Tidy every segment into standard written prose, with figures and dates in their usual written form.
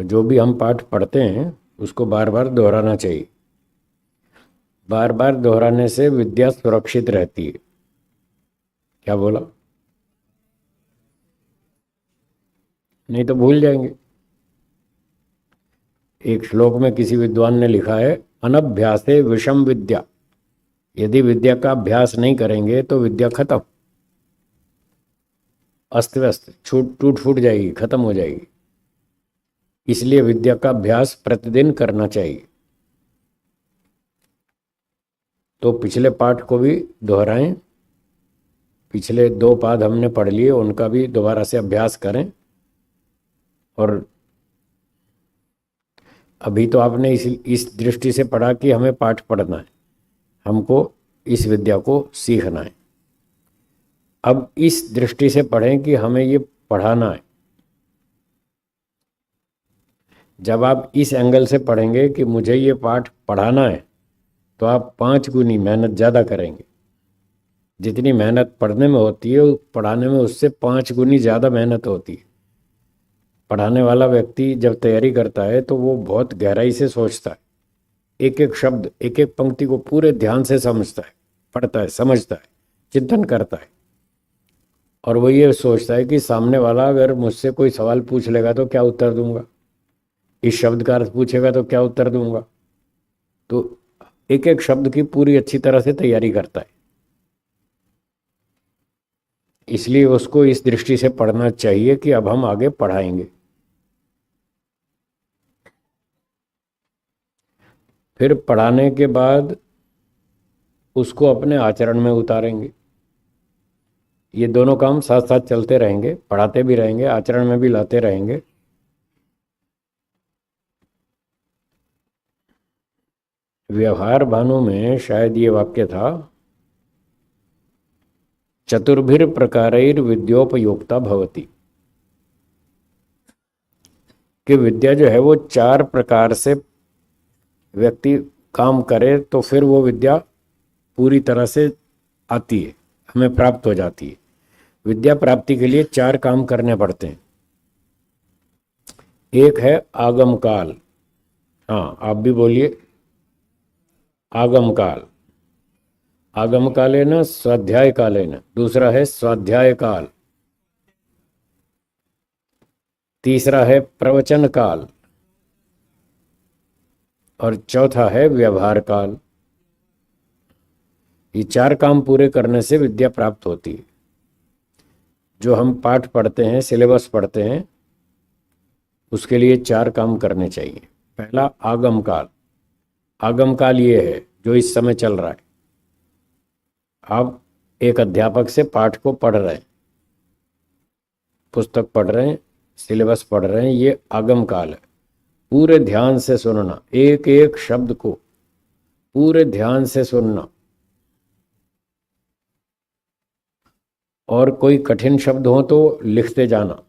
जो भी हम पाठ पढ़ते हैं उसको बार बार दोहराना चाहिए। बार बार दोहराने से विद्या सुरक्षित रहती है। क्या बोला? नहीं तो भूल जाएंगे। एक श्लोक में किसी विद्वान ने लिखा है, अनभ्यासे विषम विद्या। यदि विद्या का अभ्यास नहीं करेंगे तो विद्या खत्म, अस्त व्यस्त, छूट टूट फूट जाएगी, खत्म हो जाएगी। इसलिए विद्या का अभ्यास प्रतिदिन करना चाहिए। तो पिछले पाठ को भी दोहराएं। पिछले 2 पाद हमने पढ़ लिए, उनका भी दोबारा से अभ्यास करें। और अभी तो आपने इस दृष्टि से पढ़ा कि हमें पाठ पढ़ना है, हमको इस विद्या को सीखना है। अब इस दृष्टि से पढ़ें कि हमें ये पढ़ाना है। जब आप इस एंगल से पढ़ेंगे कि मुझे ये पाठ पढ़ाना है, तो आप 5 गुनी मेहनत ज़्यादा करेंगे। जितनी मेहनत पढ़ने में होती है, पढ़ाने में उससे 5 गुनी ज़्यादा मेहनत होती है। पढ़ाने वाला व्यक्ति जब तैयारी करता है तो वो बहुत गहराई से सोचता है, एक एक शब्द, एक एक पंक्ति को पूरे ध्यान से समझता है, पढ़ता है, समझता है, चिंतन करता है। और वो ये सोचता है कि सामने वाला अगर मुझसे कोई सवाल पूछ लेगा तो क्या उत्तर दूंगा, इस शब्द का अर्थ पूछेगा तो क्या उत्तर दूंगा। तो एक एक शब्द की पूरी अच्छी तरह से तैयारी करता है। इसलिए उसको इस दृष्टि से पढ़ना चाहिए कि अब हम आगे पढ़ाएंगे। फिर पढ़ाने के बाद उसको अपने आचरण में उतारेंगे। ये दोनों काम साथ साथ चलते रहेंगे, पढ़ाते भी रहेंगे, आचरण में भी लाते रहेंगे। व्यवहार भानु में शायद ये वाक्य था, चतुर्भिर प्रकारैर विद्योपयोक्ता भवति, कि विद्या जो है वो 4 प्रकार से व्यक्ति काम करे तो फिर वो विद्या पूरी तरह से आती है, हमें प्राप्त हो जाती है। विद्या प्राप्ति के लिए 4 काम करने पड़ते हैं। एक है आगम काल। हाँ, आप भी बोलिए, आगम काल। आगम कालेन स्वाध्याय कालेन। दूसरा है स्वाध्याय काल। तीसरा है प्रवचन काल। और चौथा है व्यवहार काल। ये 4 काम पूरे करने से विद्या प्राप्त होती है। जो हम पाठ पढ़ते हैं, सिलेबस पढ़ते हैं, उसके लिए 4 काम करने चाहिए। पहला आगम काल। आगम काल ये है जो इस समय चल रहा है। आप एक अध्यापक से पाठ को पढ़ रहे हैं, पुस्तक पढ़ रहे हैं, सिलेबस पढ़ रहे हैं, ये आगम काल है। पूरे ध्यान से सुनना, एक एक शब्द को पूरे ध्यान से सुनना। और कोई कठिन शब्द हो तो लिखते जाना,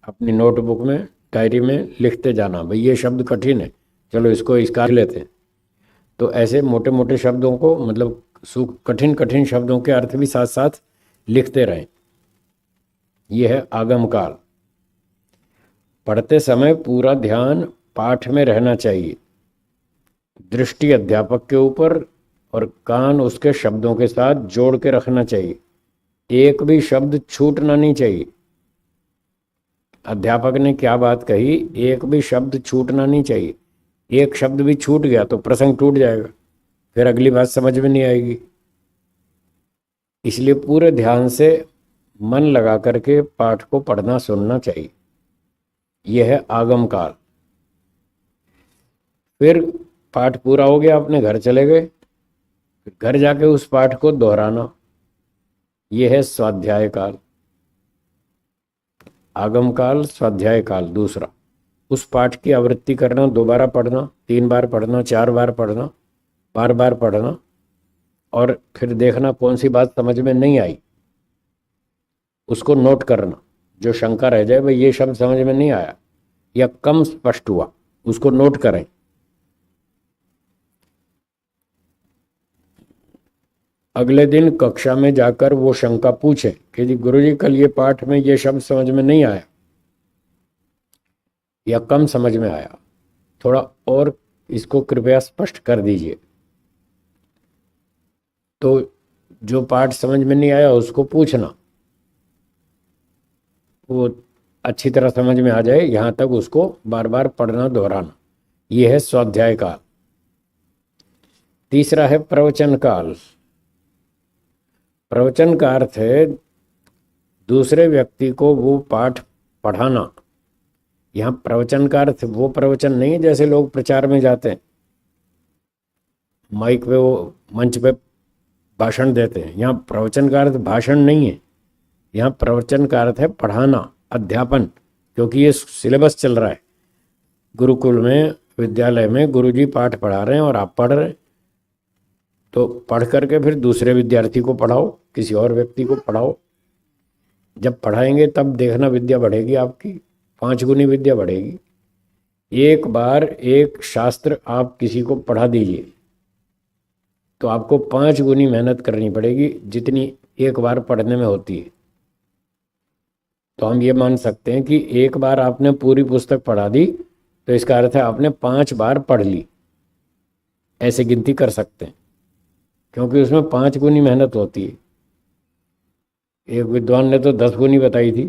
अपनी नोटबुक में, डायरी में लिखते जाना, भाई ये शब्द कठिन है, चलो इसको इसका लेते हैं। तो ऐसे मोटे मोटे शब्दों को, मतलब कठिन कठिन शब्दों के अर्थ भी साथ साथ लिखते रहें। यह है आगम काल। पढ़ते समय पूरा ध्यान पाठ में रहना चाहिए। दृष्टि अध्यापक के ऊपर और कान उसके शब्दों के साथ जोड़ के रखना चाहिए। एक भी शब्द छूटना नहीं चाहिए। अध्यापक ने क्या बात कही, एक भी शब्द छूटना नहीं चाहिए। एक शब्द भी छूट गया तो प्रसंग टूट जाएगा, फिर अगली बात समझ में नहीं आएगी। इसलिए पूरे ध्यान से मन लगा करके पाठ को पढ़ना सुनना चाहिए। यह है आगम काल। फिर पाठ पूरा हो गया, अपने घर चले गए, फिर घर जाके उस पाठ को दोहराना। यह है स्वाध्याय काल। आगम काल, स्वाध्याय काल दूसरा। उस पाठ की आवृत्ति करना, दोबारा पढ़ना, 3 बार पढ़ना, 4 बार पढ़ना, बार बार पढ़ना। और फिर देखना कौन सी बात समझ में नहीं आई, उसको नोट करना। जो शंका रह जाए, भाई ये शब्द समझ में नहीं आया या कम स्पष्ट हुआ, उसको नोट करें। अगले दिन कक्षा में जाकर वो शंका पूछें कि जी गुरुजी, कल ये पाठ में ये शब्द समझ में नहीं आया, या कम समझ में आया, थोड़ा और इसको कृपया स्पष्ट कर दीजिए। तो जो पाठ समझ में नहीं आया उसको पूछना, वो अच्छी तरह समझ में आ जाए, यहाँ तक उसको बार बार पढ़ना, दोहराना। ये है स्वाध्याय काल। तीसरा है प्रवचन काल। प्रवचन का अर्थ है दूसरे व्यक्ति को वो पाठ पढ़ाना। यहाँ प्रवचन का अर्थ वो प्रवचन नहीं है जैसे लोग प्रचार में जाते हैं, माइक पे वो मंच पे भाषण देते हैं। यहाँ प्रवचन का अर्थ भाषण नहीं है, यहाँ प्रवचन का अर्थ है पढ़ाना, अध्यापन। क्योंकि ये सिलेबस चल रहा है, गुरुकुल में, विद्यालय में गुरुजी पाठ पढ़ा रहे हैं और आप पढ़ रहे हैं, तो पढ़ करके फिर दूसरे विद्यार्थी को पढ़ाओ, किसी और व्यक्ति को पढ़ाओ। जब पढ़ाएंगे तब देखना विद्या बढ़ेगी आपकी, 5 गुनी विद्या बढ़ेगी। एक बार एक शास्त्र आप किसी को पढ़ा दीजिए तो आपको 5 गुनी मेहनत करनी पड़ेगी जितनी एक बार पढ़ने में होती है। तो हम ये मान सकते हैं कि एक बार आपने पूरी पुस्तक पढ़ा दी तो इसका अर्थ है आपने 5 बार पढ़ ली, ऐसे गिनती कर सकते हैं, क्योंकि उसमें 5 गुनी मेहनत होती है। एक विद्वान ने तो 10 गुनी बताई थी,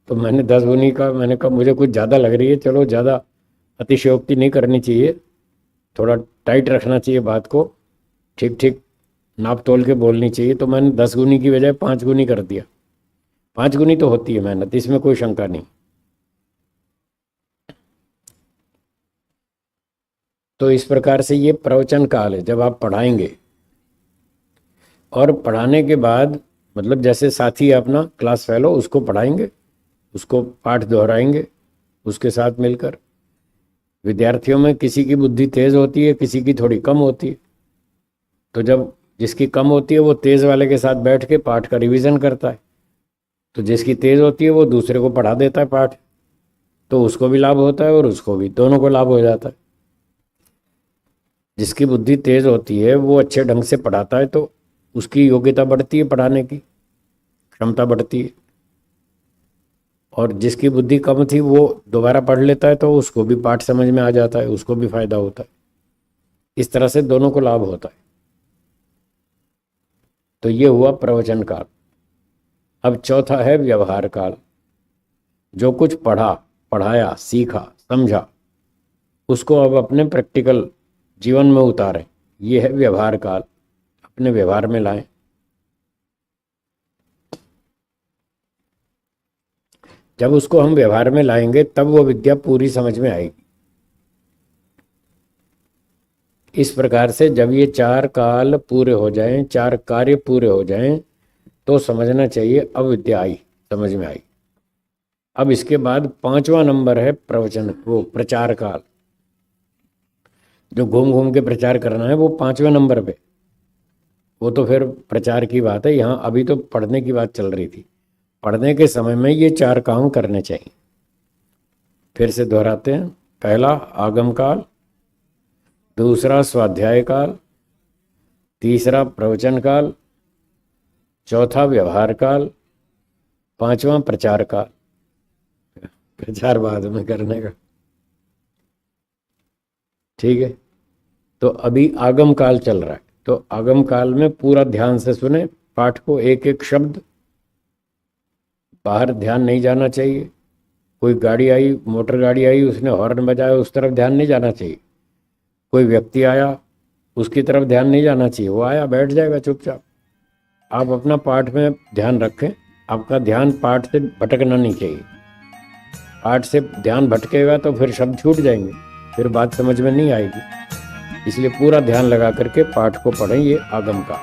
तो मैंने 10 गुनी का, मैंने कहा मुझे कुछ ज़्यादा लग रही है, चलो ज़्यादा अतिशयोक्ति नहीं करनी चाहिए, थोड़ा टाइट रखना चाहिए बात को, ठीक ठीक नाप तोल के बोलनी चाहिए। तो मैंने 10 गुनी की बजाय 5 गुनी कर दिया। 5 गुनी तो होती है मेहनत, इसमें कोई शंका नहीं। तो इस प्रकार से ये प्रवचन काल है, जब आप पढ़ाएंगे। और पढ़ाने के बाद मतलब जैसे साथी अपना क्लास फेलो, उसको पढ़ाएंगे, उसको पाठ दोहराएंगे उसके साथ मिलकर। विद्यार्थियों में किसी की बुद्धि तेज होती है, किसी की थोड़ी कम होती है। तो जब जिसकी कम होती है वो तेज वाले के साथ बैठ के पाठ का रिवीजन करता है, तो जिसकी तेज होती है वो दूसरे को पढ़ा देता है पाठ, तो उसको भी लाभ होता है और उसको भी, दोनों को लाभ हो जाता है। जिसकी बुद्धि तेज होती है वो अच्छे ढंग से पढ़ाता है तो उसकी योग्यता बढ़ती है, पढ़ाने की क्षमता बढ़ती है। और जिसकी बुद्धि कम थी वो दोबारा पढ़ लेता है तो उसको भी पाठ समझ में आ जाता है, उसको भी फायदा होता है। इस तरह से दोनों को लाभ होता है। तो ये हुआ प्रवचन काल। अब चौथा है व्यवहार काल। जो कुछ पढ़ा, पढ़ाया, सीखा, समझा, उसको अब अपने प्रैक्टिकल जीवन में उतारें। ये है व्यवहार काल, अपने व्यवहार में लाएं। जब उसको हम व्यवहार में लाएंगे तब वो विद्या पूरी समझ में आएगी। इस प्रकार से जब ये 4 काल पूरे हो जाएं, 4 कार्य पूरे हो जाएं, तो समझना चाहिए अब विद्या आई, समझ में आई। अब इसके बाद 5वां नंबर है प्रवचन, वो प्रचार काल। जो घूम घूम के प्रचार करना है वो 5वें नंबर पे, वो तो फिर प्रचार की बात है। यहाँ अभी तो पढ़ने की बात चल रही थी। पढ़ने के समय में ये 4 काम करने चाहिए। फिर से दोहराते हैं। पहला आगम काल, दूसरा स्वाध्याय काल, तीसरा प्रवचन काल, चौथा व्यवहार काल, 5वां प्रचार काल। प्रचार बाद में करने का, ठीक है। तो अभी आगम काल चल रहा है, तो आगम काल में पूरा ध्यान से सुने पाठ को, एक एक शब्द, बाहर ध्यान नहीं जाना चाहिए। कोई गाड़ी आई, मोटर गाड़ी आई, उसने हॉर्न बजाया, उस तरफ ध्यान नहीं जाना चाहिए। कोई व्यक्ति आया, उसकी तरफ ध्यान नहीं जाना चाहिए। वो आया, बैठ जाएगा चुपचाप। आप अपना पाठ में ध्यान रखें। आपका ध्यान पाठ से भटकना नहीं चाहिए। पाठ से ध्यान भटकेगा तो फिर शब्द छूट जाएंगे, फिर बात समझ में नहीं आएगी। इसलिए पूरा ध्यान लगा करके पाठ को पढ़ें। ये आगम का